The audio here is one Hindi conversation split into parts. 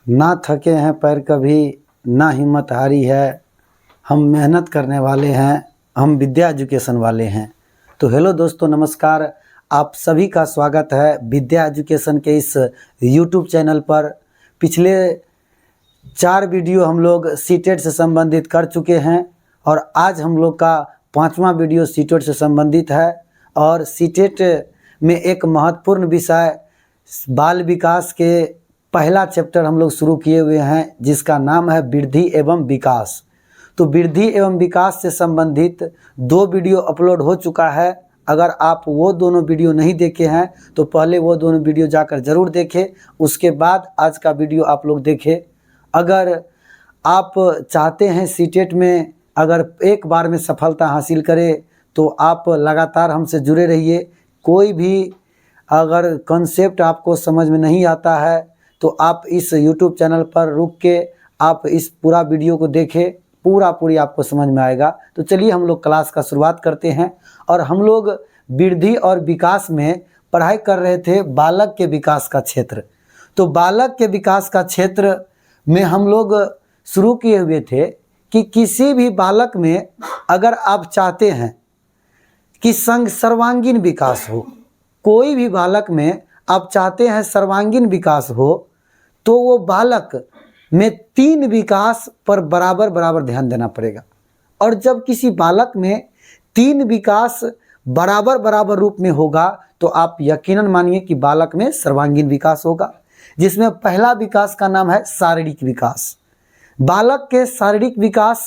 ना थके हैं पैर कभी, ना हिम्मत हारी है। हम मेहनत करने वाले हैं, हम विद्या एजुकेशन वाले हैं। तो हेलो दोस्तों, नमस्कार। आप सभी का स्वागत है विद्या एजुकेशन के इस यूट्यूब चैनल पर। पिछले 4 वीडियो हम लोग सीटेट से संबंधित कर चुके हैं और आज हम लोग का 5वां वीडियो सीटेट से संबंधित है। और सीटेट में एक महत्वपूर्ण विषय बाल विकास के पहला चैप्टर हम लोग शुरू किए हुए हैं, जिसका नाम है वृद्धि एवं विकास। तो वृद्धि एवं विकास से संबंधित 2 वीडियो अपलोड हो चुका है। अगर आप वो दोनों वीडियो नहीं देखे हैं तो पहले वो दोनों वीडियो जाकर ज़रूर देखें, उसके बाद आज का वीडियो आप लोग देखें। अगर आप चाहते हैं सीटेट में अगर एक बार में सफलता हासिल करें तो आप लगातार हमसे जुड़े रहिए। कोई भी अगर कॉन्सेप्ट आपको समझ में नहीं आता है तो आप इस यूट्यूब चैनल पर रुक के आप इस पूरा वीडियो को देखें, पूरी आपको समझ में आएगा। तो चलिए हम लोग क्लास का शुरुआत करते हैं। और हम लोग वृद्धि और विकास में पढ़ाई कर रहे थे बालक के विकास का क्षेत्र। तो बालक के विकास का क्षेत्र में हम लोग शुरू किए हुए थे कि किसी भी बालक में अगर आप चाहते हैं कि सर्वांगीण विकास हो, कोई भी बालक में आप चाहते हैं सर्वांगीण विकास हो, तो वो बालक में 3 विकास पर बराबर ध्यान देना पड़ेगा। और जब किसी बालक में 3 विकास बराबर रूप में होगा तो आप यकीनन मानिए कि बालक में सर्वांगीण विकास होगा, जिसमें पहला विकास का नाम है शारीरिक विकास। बालक के शारीरिक विकास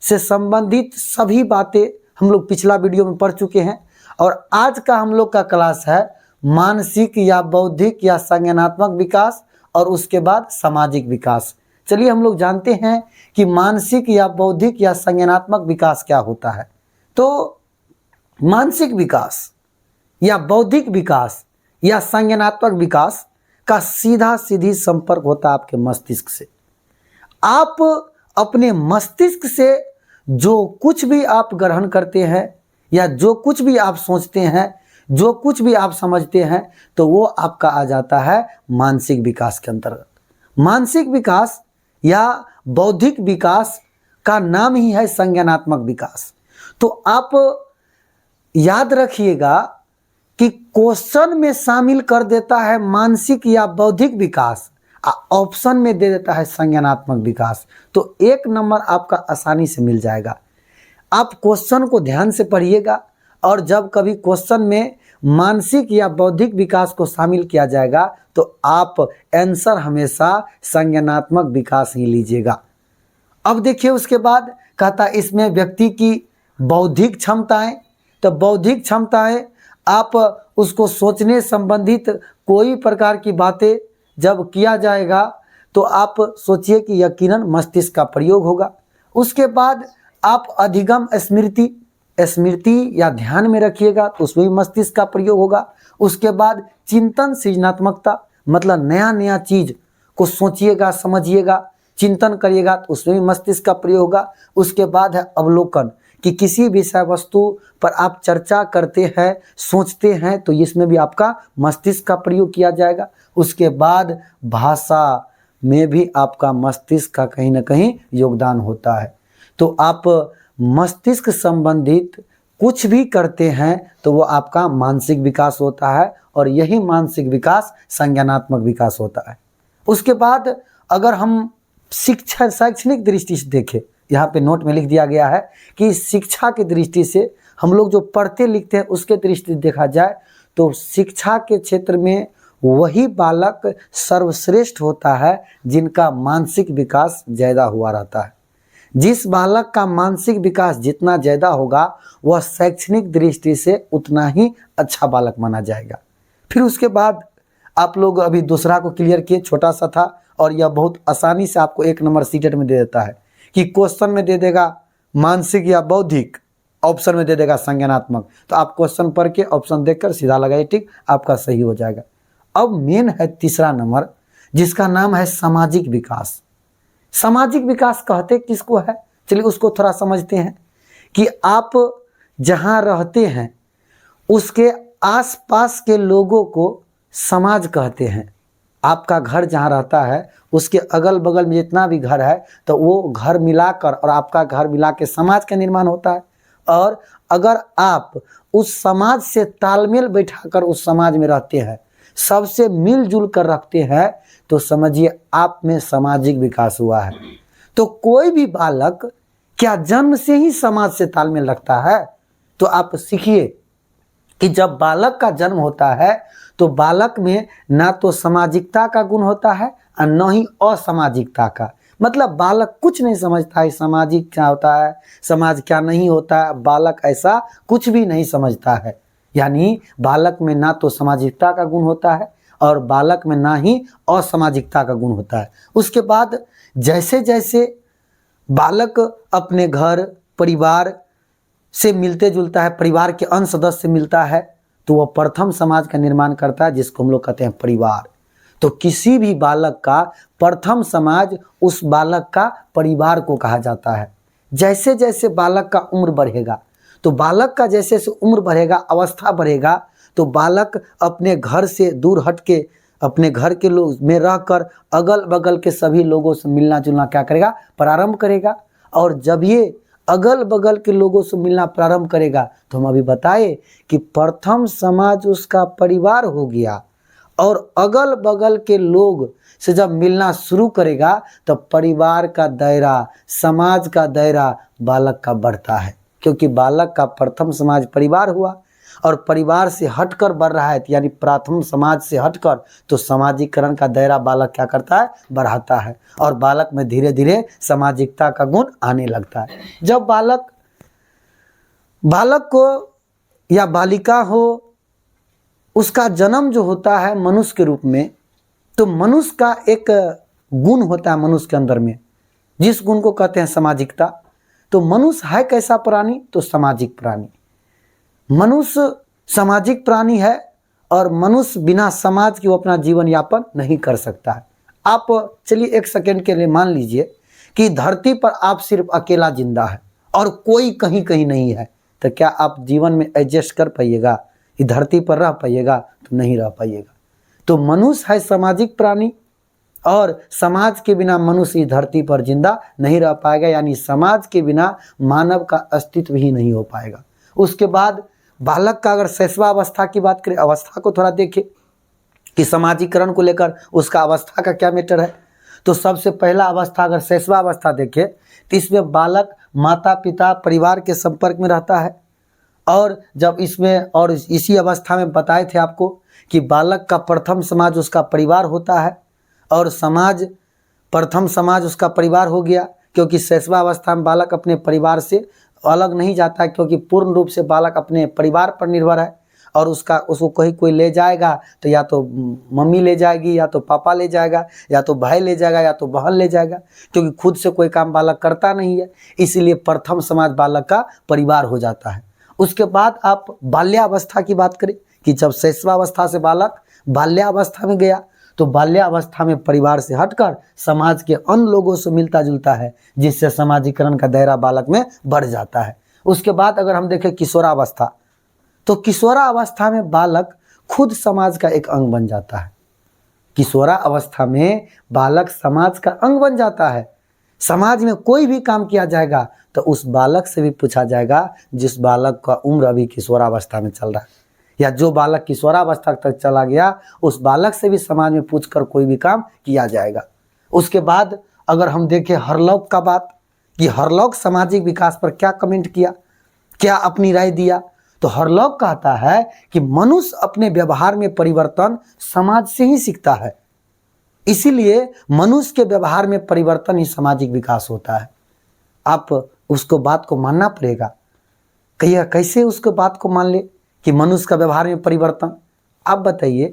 से संबंधित सभी बातें हम लोग पिछला वीडियो में पढ़ चुके हैं। और आज का हम लोग का क्लास है मानसिक या बौद्धिक या संज्ञानात्मक विकास और उसके बाद सामाजिक विकास। चलिए हम लोग जानते हैं कि मानसिक या बौद्धिक या संज्ञानात्मक विकास क्या होता है। तो मानसिक विकास या बौद्धिक विकास या संज्ञानात्मक विकास का सीधी संपर्क होता है आपके मस्तिष्क से। आप अपने मस्तिष्क से जो कुछ भी आप ग्रहण करते हैं या जो कुछ भी आप सोचते हैं, जो कुछ भी आप समझते हैं, तो वो आपका आ जाता है मानसिक विकास के अंतर्गत। मानसिक विकास या बौद्धिक विकास का नाम ही है संज्ञानात्मक विकास। तो आप याद रखिएगा कि क्वेश्चन में शामिल कर देता है मानसिक या बौद्धिक विकास, ऑप्शन में दे देता है संज्ञानात्मक विकास। तो 1 नंबर आपका आसानी से मिल जाएगा। आप क्वेश्चन को ध्यान से पढ़िएगा और जब कभी क्वेश्चन में मानसिक या बौद्धिक विकास को शामिल किया जाएगा तो आप आंसर हमेशा संज्ञानात्मक विकास ही लीजिएगा। अब देखिए उसके बाद कहता इसमें व्यक्ति की बौद्धिक क्षमताएं। तो बौद्धिक क्षमताएं आप उसको सोचने संबंधित कोई प्रकार की बातें जब किया जाएगा तो आप सोचिए कि यकीनन मस्तिष्क का प्रयोग होगा। उसके बाद आप अधिगम स्मृति या ध्यान में रखिएगा तो उसमें भी मस्तिष्क का प्रयोग होगा। उसके बाद चिंतन सृजनात्मकता, मतलब नया चीज को सोचिएगा, समझिएगा, चिंतन करिएगा तो उसमें भी मस्तिष्क का प्रयोग होगा। उसके बाद है अवलोकन, कि किसी विषय वस्तु पर आप चर्चा करते हैं, सोचते हैं, तो इसमें भी आपका मस्तिष्क का प्रयोग किया जाएगा। उसके बाद भाषा में भी आपका मस्तिष्क का कहीं ना कहीं योगदान होता है। तो आप मस्तिष्क संबंधित कुछ भी करते हैं तो वो आपका मानसिक विकास होता है और यही मानसिक विकास संज्ञानात्मक विकास होता है। उसके बाद अगर हम शिक्षा शैक्षणिक दृष्टि से देखें, यहाँ पे नोट में लिख दिया गया है कि शिक्षा की दृष्टि से हम लोग जो पढ़ते लिखते हैं उसके दृष्टि से देखा जाए तो शिक्षा के क्षेत्र में वही बालक सर्वश्रेष्ठ होता है जिनका मानसिक विकास ज़्यादा हुआ रहता है। जिस बालक का मानसिक विकास जितना ज़्यादा होगा वह शैक्षणिक दृष्टि से उतना ही अच्छा बालक माना जाएगा। फिर उसके बाद आप लोग अभी दूसरा को क्लियर किए, छोटा सा था और यह बहुत आसानी से आपको 1 नंबर सीटेट में दे देता है कि क्वेश्चन में दे देगा मानसिक या बौद्धिक, ऑप्शन में दे देगा संज्ञानात्मक। तो आप क्वेश्चन पढ़ के ऑप्शन देखकर सीधा लगाइए, ठीक, आपका सही हो जाएगा। अब मेन है तीसरा नंबर, जिसका नाम है सामाजिक विकास। सामाजिक विकास कहते किसको है, चलिए उसको थोड़ा समझते हैं कि आप जहाँ रहते हैं उसके आसपास के लोगों को समाज कहते हैं आपका घर जहाँ रहता है उसके अगल बगल में जितना भी घर है तो वो घर मिलाकर और आपका घर मिला के समाज का निर्माण होता है। और अगर आप उस समाज से तालमेल बैठाकर उस समाज में रहते हैं, सबसे मिलजुल कर रखते हैं, तो समझिए आप में सामाजिक विकास हुआ है। तो कोई भी बालक क्या जन्म से ही समाज से तालमेल रखता है? तो आप सीखिए कि जब बालक का जन्म होता है तो बालक में ना तो सामाजिकता का गुण होता है और न ही असामाजिकता का। मतलब बालक कुछ नहीं समझता है सामाजिक क्या होता है, समाज क्या नहीं होता है। बालक ऐसा कुछ भी नहीं समझता है। यानी बालक में ना तो सामाजिकता का गुण होता है और बालक में ना ही असामाजिकता का गुण होता है। उसके बाद जैसे जैसे बालक अपने घर परिवार से मिलते जुलता है, परिवार के अन्य सदस्य से मिलता है, तो वह प्रथम समाज का निर्माण करता है, जिसको हम लोग कहते हैं परिवार। तो किसी भी बालक का प्रथम समाज उस बालक का परिवार को कहा जाता है। जैसे जैसे बालक का उम्र बढ़ेगा, तो बालक का जैसे जैसे उम्र बढ़ेगा, अवस्था बढ़ेगा, तो बालक अपने घर से दूर हट के अपने घर के लोग में रहकर अगल बगल के सभी लोगों से मिलना जुलना क्या करेगा, प्रारंभ करेगा। और जब ये अगल बगल के लोगों से मिलना प्रारंभ करेगा, तो हम अभी बताए कि प्रथम समाज उसका परिवार हो गया। और अगल बगल के लोग से जब मिलना शुरू करेगा, तो परिवार का दायरा, समाज का दायरा बालक का बढ़ता है, क्योंकि बालक का प्रथम समाज परिवार हुआ और परिवार से हटकर बढ़ रहा है, यानी प्राथमिक समाज से हटकर, तो सामाजिकरण का दायरा बालक क्या करता है, बढ़ाता है। और बालक में धीरे धीरे सामाजिकता का गुण आने लगता है। जब बालक को या बालिका हो, उसका जन्म जो होता है मनुष्य के रूप में, तो मनुष्य का एक गुण होता है मनुष्य के अंदर में, जिस गुण को कहते हैं सामाजिकता। तो मनुष्य है कैसा प्राणी? तो सामाजिक प्राणी। मनुष्य सामाजिक प्राणी है और मनुष्य बिना समाज के वो अपना जीवन यापन नहीं कर सकता है। आप चलिए एक सेकेंड के लिए मान लीजिए कि धरती पर आप सिर्फ अकेला जिंदा है और कोई कहीं कहीं नहीं है, तो क्या आप जीवन में एडजस्ट कर पाइएगा? इस धरती पर रह पाइएगा? तो नहीं रह पाइएगा। तो मनुष्य है सामाजिक प्राणी और समाज के बिना मनुष्य इस धरती पर जिंदा नहीं रह पाएगा, यानी समाज के बिना मानव का अस्तित्व ही नहीं हो पाएगा। उसके बाद बालक का अगर शैशवावस्था की बात करें, अवस्था को थोड़ा देखें कि सामाजिकरण को लेकर उसका अवस्था का क्या मैटर है। तो सबसे पहला अवस्था अगर शैशवावस्था देखें, तो इसमें बालक माता पिता परिवार के संपर्क में रहता है। और जब इसमें और इसी अवस्था में बताए थे आपको कि बालक का प्रथम समाज उसका परिवार होता है और समाज प्रथम समाज उसका परिवार हो गया, क्योंकि शैशवावस्था में बालक अपने परिवार से अलग नहीं जाता है, क्योंकि पूर्ण रूप से बालक अपने परिवार पर निर्भर है। और उसको कोई ले जाएगा तो या तो मम्मी ले जाएगी, या तो पापा ले जाएगा, या तो भाई ले जाएगा, या तो बहन ले जाएगा, क्योंकि खुद से कोई काम बालक करता नहीं है। इसीलिए प्रथम समाज बालक का परिवार हो जाता है। उसके बाद आप बाल्यावस्था की बात करें कि जब शैशवावस्था से बालक बाल्यावस्था में गया, तो बाल्यावस्था में परिवार से हटकर समाज के अन्य लोगों से मिलता जुलता है, जिससे सामाजिकरण का दायरा बालक में बढ़ जाता है। उसके बाद अगर हम देखें किशोरावस्था, तो किशोरावस्था में बालक खुद समाज का एक अंग बन जाता है। किशोरावस्था में बालक समाज का अंग बन जाता है। समाज में कोई भी काम किया जाएगा तो उस बालक से भी पूछा जाएगा जिस बालक का उम्र अभी किशोरावस्था में चल रहा है, या जो बालक किशोरावस्था तक चला गया उस बालक से भी समाज में पूछकर कोई भी काम किया जाएगा। उसके बाद अगर हम देखें हरलौक का बात, कि हरलौक सामाजिक विकास पर क्या कमेंट किया, क्या अपनी राय दिया, तो हरलौक कहता है कि मनुष्य अपने व्यवहार में परिवर्तन समाज से ही सीखता है, इसीलिए मनुष्य के व्यवहार में परिवर्तन ही सामाजिक विकास होता है। आप उसको बात को मानना पड़ेगा। कहिए कैसे उसको बात को मान ले कि मनुष्य का व्यवहार में परिवर्तन? आप बताइए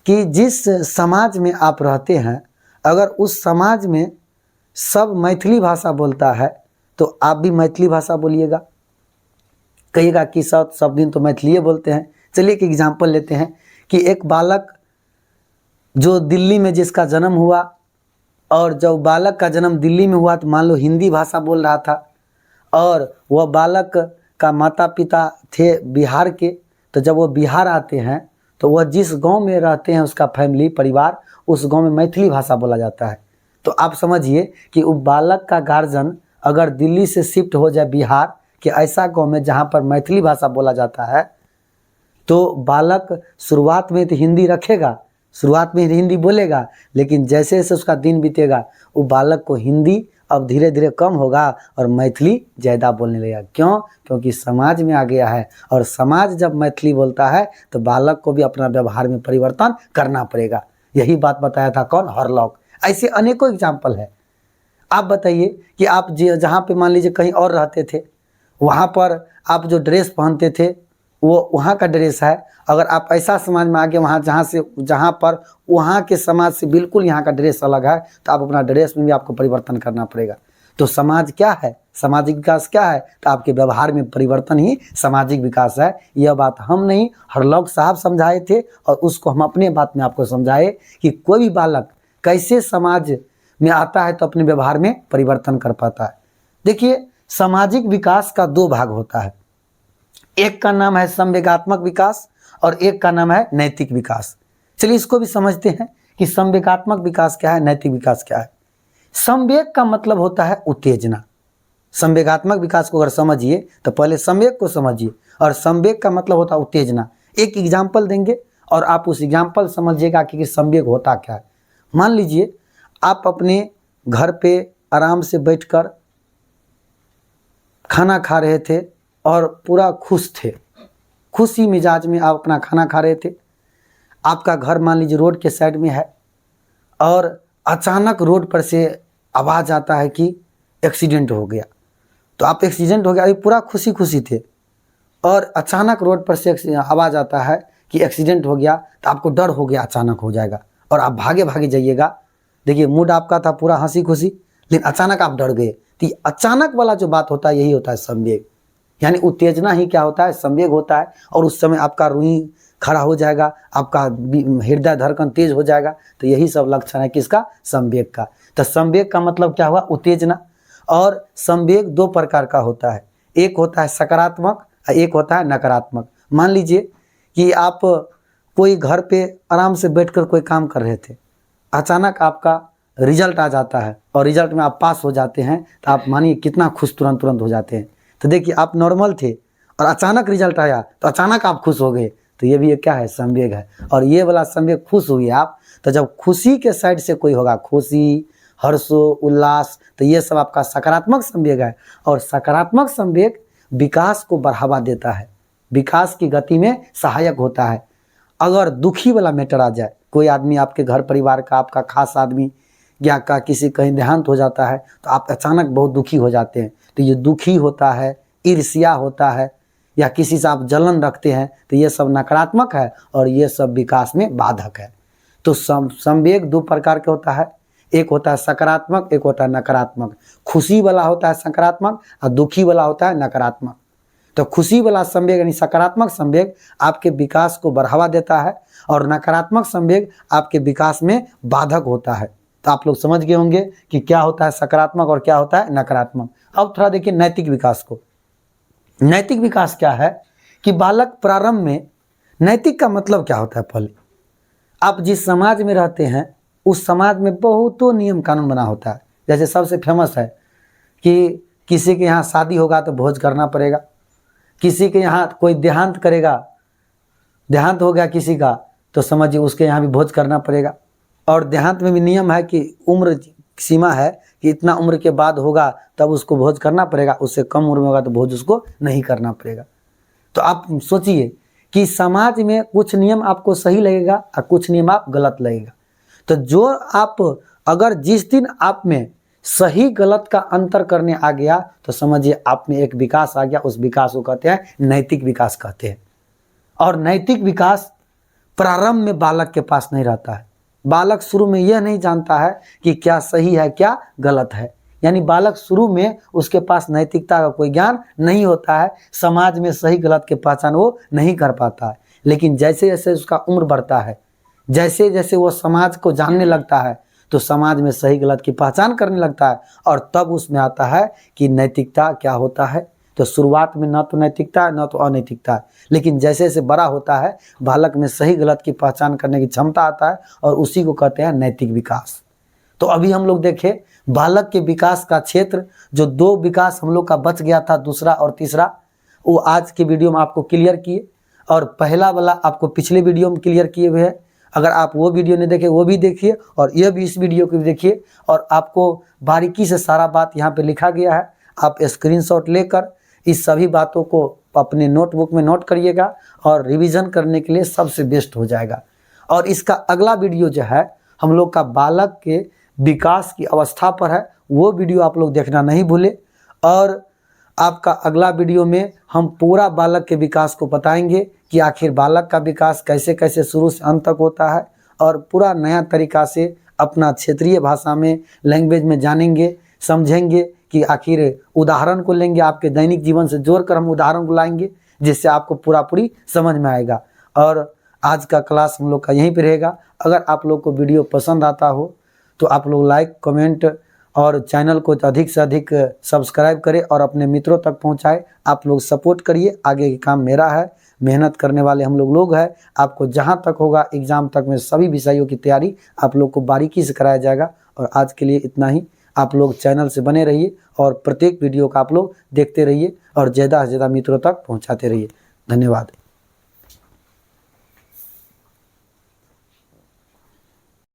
कि जिस समाज में आप रहते हैं, अगर उस समाज में सब मैथिली भाषा बोलता है तो आप भी मैथिली भाषा बोलिएगा। कहिएगा कि सब दिन तो मैथिली बोलते हैं। चलिए एक एग्जाम्पल लेते हैं कि एक बालक जो दिल्ली में जिसका जन्म हुआ, और जब बालक का जन्म दिल्ली में हुआ तो मान लो हिंदी भाषा बोल रहा था, और वह बालक का माता पिता थे बिहार के, तो जब वो बिहार आते हैं तो वह जिस गांव में रहते हैं उसका फैमिली परिवार उस गांव में मैथिली भाषा बोला जाता है। तो आप समझिए कि उस बालक का गार्जियन अगर दिल्ली से शिफ्ट हो जाए बिहार के ऐसा गांव में जहां पर मैथिली भाषा बोला जाता है, तो बालक शुरुआत में तो हिंदी रखेगा, शुरुआत में हिंदी बोलेगा, लेकिन जैसे जैसे उसका दिन बीतेगा वो बालक को हिंदी अब धीरे धीरे कम होगा और मैथिली ज़्यादा बोलने लगेगा। क्यों? क्योंकि समाज में आ गया है, और समाज जब मैथिली बोलता है तो बालक को भी अपना व्यवहार में परिवर्तन करना पड़ेगा। यही बात बताया था कौन? हरलॉक। ऐसे अनेकों एग्जाम्पल है। आप बताइए कि आप जहाँ पे मान लीजिए कहीं और रहते थे, वहाँ पर आप जो ड्रेस पहनते थे वो वहाँ का ड्रेस है। अगर आप ऐसा समाज में आगे वहाँ जहाँ पर वहाँ के समाज से बिल्कुल यहाँ का ड्रेस अलग है, तो आप अपना ड्रेस में भी आपको परिवर्तन करना पड़ेगा। तो समाज क्या है? सामाजिक विकास क्या है? तो आपके व्यवहार में परिवर्तन ही सामाजिक विकास है। यह बात हम नहीं, हरलॉक साहब समझाए थे, और उसको हम अपने बात में आपको समझाए कि कोई भी बालक कैसे समाज में आता है तो अपने व्यवहार में परिवर्तन कर पाता है। देखिए, सामाजिक विकास का दो भाग होता है, एक का नाम है संवेगात्मक विकास और एक का नाम है नैतिक विकास। चलिए इसको भी समझते हैं कि संवेगात्मक विकास क्या है, नैतिक विकास क्या है। संवेग का मतलब होता है उत्तेजना। संवेगात्मक विकास को अगर समझिए तो पहले संवेग को समझिए, और संवेग का मतलब होता है उत्तेजना। एक एग्जाम्पल देंगे और आप उस एग्जाम्पल समझिएगा कि संवेग होता क्या है। मान लीजिए आप अपने घर पे आराम से बैठकर खाना खा रहे थे और पूरा खुश थे, खुशी मिजाज में आप अपना खाना खा रहे थे। आपका घर मान लीजिए रोड के साइड में है, और अचानक रोड पर से आवाज़ आता है कि एक्सीडेंट हो गया। तो आप एक्सीडेंट हो गया, अभी पूरा खुशी खुशी थे, और अचानक रोड पर से आवाज़ आता है कि एक्सीडेंट हो गया, तो आपको डर हो गया, अचानक हो जाएगा और आप भागे भागे जाइएगा। देखिए, मूड आपका था पूरा हंसी खुशी, लेकिन अचानक आप डर गए। तो अचानक वाला जो बात होता है यही होता है संवेग, यानी उत्तेजना ही क्या होता है? संवेग होता है। और उस समय आपका रूही खड़ा हो जाएगा, आपका हृदय धड़कन तेज हो जाएगा। तो यही सब लक्षण है किसका? संवेग का। तो संवेग का मतलब क्या हुआ? उत्तेजना। और संवेग दो प्रकार का होता है, एक होता है सकारात्मक और एक होता है नकारात्मक। मान लीजिए कि आप कोई घर पे आराम से बैठकर कोई काम कर रहे थे, अचानक आपका रिजल्ट आ जाता है और रिजल्ट में आप पास हो जाते हैं, तो आप मानिए कितना खुश तुरंत हो जाते हैं। तो देखिए, आप नॉर्मल थे और अचानक रिजल्ट आया तो अचानक आप खुश हो गए। तो ये भी क्या है? संवेग है। और ये वाला संवेग खुश हुए आप, तो जब खुशी के साइड से कोई होगा, खुशी, हर्षो, उल्लास, तो ये सब आपका सकारात्मक संवेग है। और सकारात्मक संवेग विकास को बढ़ावा देता है, विकास की गति में सहायक होता है। अगर दुखी वाला मैटर आ जाए, कोई आदमी आपके घर परिवार का, आपका खास आदमी या का किसी कहीं देहांत हो जाता है, तो आप अचानक बहुत दुखी हो जाते हैं। तो ये दुखी होता है, ईर्ष्या होता है, या किसी से आप जलन रखते हैं, तो ये सब नकारात्मक है और ये सब विकास में बाधक है। तो संवेग दो प्रकार के होता है, एक होता है सकारात्मक, एक होता है नकारात्मक। खुशी वाला होता है सकारात्मक और दुखी वाला होता है नकारात्मक। तो खुशी वाला संवेग यानी सकारात्मक संवेग आपके विकास को बढ़ावा देता है, और नकारात्मक संवेग आपके विकास में बाधक होता है। तो आप लोग समझ गए होंगे कि क्या होता है सकारात्मक और क्या होता है नकारात्मक। अब थोड़ा देखिए नैतिक विकास को। नैतिक विकास क्या है कि बालक प्रारंभ में, नैतिक का मतलब क्या होता है? पहले आप जिस समाज में रहते हैं उस समाज में बहुतों नियम कानून बना होता है। जैसे सबसे फेमस है कि किसी के यहाँ शादी होगा तो भोज करना पड़ेगा, किसी के यहाँ कोई देहांत करेगा, देहांत हो गया किसी का, तो समझिए उसके यहाँ भी भोज करना पड़ेगा। और देहांत में भी नियम है कि उम्र सीमा है कि इतना उम्र के बाद होगा तब उसको भोज करना पड़ेगा, उससे कम उम्र में होगा तो भोज उसको नहीं करना पड़ेगा। तो आप सोचिए कि समाज में कुछ नियम आपको सही लगेगा और कुछ नियम आप गलत लगेगा। तो जो आप अगर जिस दिन आप में सही गलत का अंतर करने आ गया, तो समझिए आप में एक विकास आ गया। उस विकास को कहते हैं नैतिक विकास कहते हैं। और नैतिक विकास प्रारंभ में बालक के पास नहीं रहता है। बालक शुरू में यह नहीं जानता है कि क्या सही है क्या गलत है, यानी बालक शुरू में उसके पास नैतिकता का कोई ज्ञान नहीं होता है, समाज में सही गलत की पहचान वो नहीं कर पाता है। लेकिन जैसे जैसे उसका उम्र बढ़ता है, जैसे जैसे वो समाज को जानने लगता है, तो समाज में सही गलत की पहचान करने लगता है, और तब उसमें आता है कि नैतिकता क्या होता है। तो शुरुआत में ना तो नैतिकता है ना तो अनैतिकता है, लेकिन जैसे जैसे बड़ा होता है बालक में सही गलत की पहचान करने की क्षमता आता है और उसी को कहते हैं नैतिक विकास। तो अभी हम लोग देखें बालक के विकास का क्षेत्र, जो 2 विकास हम लोग का बच गया था, दूसरा और तीसरा, वो आज के वीडियो में आपको क्लियर किए, और पहला वाला आपको पिछले वीडियो में क्लियर किए हुए हैं। अगर आप वो वीडियो नहीं देखे वो भी देखिए, और ये भी इस वीडियो को भी देखिए, और आपको बारीकी से सारा बात यहाँ पे लिखा गया है। आप स्क्रीनशॉट लेकर इस सभी बातों को अपने नोटबुक में नोट करिएगा और रिवीजन करने के लिए सबसे बेस्ट हो जाएगा। और इसका अगला वीडियो जो है हम लोग का बालक के विकास की अवस्था पर है, वो वीडियो आप लोग देखना नहीं भूले। और आपका अगला वीडियो में हम पूरा बालक के विकास को बताएंगे कि आखिर बालक का विकास कैसे कैसे शुरू से अंत तक होता है, और पूरा नया तरीका से अपना क्षेत्रीय भाषा में लैंग्वेज में जानेंगे, समझेंगे कि आखिर उदाहरण को लेंगे, आपके दैनिक जीवन से जोड़कर हम उदाहरण को लाएंगे, जिससे आपको पूरी समझ में आएगा। और आज का क्लास हम लोग का यहीं पे रहेगा। अगर आप लोग को वीडियो पसंद आता हो तो आप लोग लाइक, कमेंट और चैनल को अधिक से अधिक सब्सक्राइब करें और अपने मित्रों तक पहुंचाएं। आप लोग सपोर्ट करिए, आगे का काम मेरा है, मेहनत करने वाले हम लोग हैं। आपको जहां तक होगा एग्ज़ाम तक में सभी विषयों की तैयारी आप लोग को बारीकी से कराया जाएगा। और आज के लिए इतना ही। आप लोग चैनल से बने रहिए और प्रत्येक वीडियो का आप लोग देखते रहिए और ज़्यादा से ज़्यादा मित्रों तक पहुँचाते रहिए। धन्यवाद।